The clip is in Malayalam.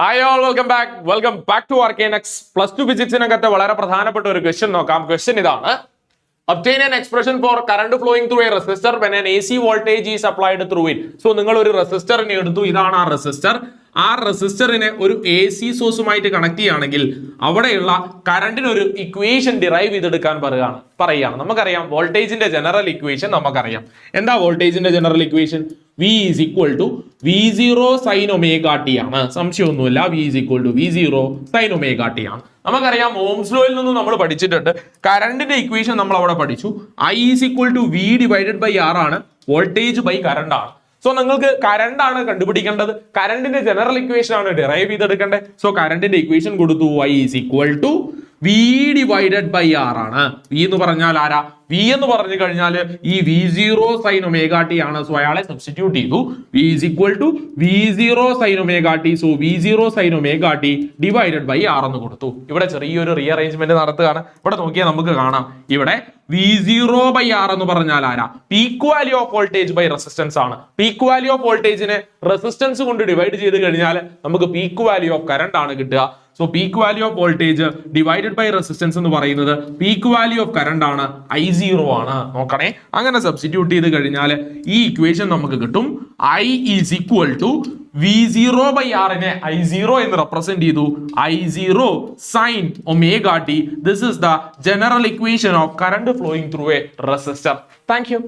Hi all welcome back to Arcanex. Plus two ഫിസിക്സിനകത്തെ വളരെ പ്രധാനപ്പെട്ട ഒരു ക്വസ്റ്റ്യൻ നോക്കാം. ക്വസ്റ്റ്യൻ ഇതാണ്: obtain an expression for current flowing through a resistor when an AC voltage is applied through it. So നിങ്ങൾ ഒരു റെസിസ്റ്ററിനെ എടുത്തു, ഇതാണ് ആ റെസിസ്റ്റർ. ആ റെസിസ്റ്ററിനെ ഒരു AC സോഴ്സുമായിട്ട് കണക്ട് ചെയ്യുകയാണെങ്കിൽ അവിടെയുള്ള കറണ്ടിന് ഒരു ഇക്വേഷൻ ഡിറൈവ് ചെയ്തെടുക്കാൻ പറയുകയാണ്. നമുക്കറിയാം വോൾട്ടേജിന്റെ ജനറൽ ഇക്വേഷൻ നമുക്കറിയാം. എന്താ വോൾട്ടേജിന്റെ general equation? V is equal to V0 sin omega t ആണ്. സംശയമൊന്നുമില്ല, V is equal to V0 sin omega t ആണ്. നമുക്കറിയാം ഓംസ് ലോയിൽ നിന്ന് നമ്മൾ പഠിച്ചിട്ടുണ്ട്. കറണ്ടിന്റെ ഇക്വേഷൻ നമ്മൾ അവിടെ പഠിച്ചു. I is equal to V divided by R ആണ്. വോൾട്ടേജ് ബൈ കറണ്ട് ആണ്. സോ നിങ്ങൾക്ക് കറണ്ട് ആണ് കണ്ടുപിടിക്കേണ്ടത്. കറണ്ടിന്റെ ജനറൽ ഇക്വേഷൻ ആണ് ഡിറൈവ് ചെയ്തെടുക്കേണ്ടത്. സോ കറണ്ടിന്റെ ഇക്വേഷൻ കൊടുത്തു, I is equal to V divided by R ആണ്. V എന്ന് പറഞ്ഞാൽ ആരാ? V എന്ന് പറഞ്ഞു കഴിഞ്ഞാൽ ഈ V0 sin omega t ആണ്. സോ അയാളെ സബ്സ്റ്റിറ്റ്യൂട്ട് ചെയ്തു. V is equal to V0 sin omega t. So V0 sin omega t divided by R എന്ന് കൊടുത്തു. ഇവിടെ ചെറിയൊരു റീഅറേഞ്ച്മെന്റ് നടത്തുകയാണ്. ഇവിടെ നോക്കിയാൽ നമുക്ക് കാണാം, ഇവിടെ V0 by R എന്ന് പറഞ്ഞാൽ ആരാ? Peak value of voltage by resistance ആണ്. പീക്ക് വാല്യൂ ഓഫ് വോൾട്ടേജിനെ റെസിസ്റ്റൻസ് കൊണ്ട് ഡിവൈഡ് ചെയ്ത് കഴിഞ്ഞാൽ നമുക്ക് പീക്ക് വാല്യൂ ഓഫ് കറണ്ട് ആണ് കിട്ടുക. So peak value of voltage divided by resistance എന്ന് പറയുന്നത് പീക്ക് വാല്യൂ ഓഫ് കറണ്ട് ആണ്, I0 ആണ്. നോക്കണേ, അങ്ങനെ സബ്സ്റ്റിറ്റ്യൂട്ട് ചെയ്ത് കഴിഞ്ഞാൽ ഈ ഇക്വേഷൻ നമുക്ക് കിട്ടും. I is equal to V0 by R നെ I0 എന്ന് റെപ്രസെന്റ് ചെയ്തു. I0 sin omega t. This is the general equation of current flowing through a resistor. Thank you.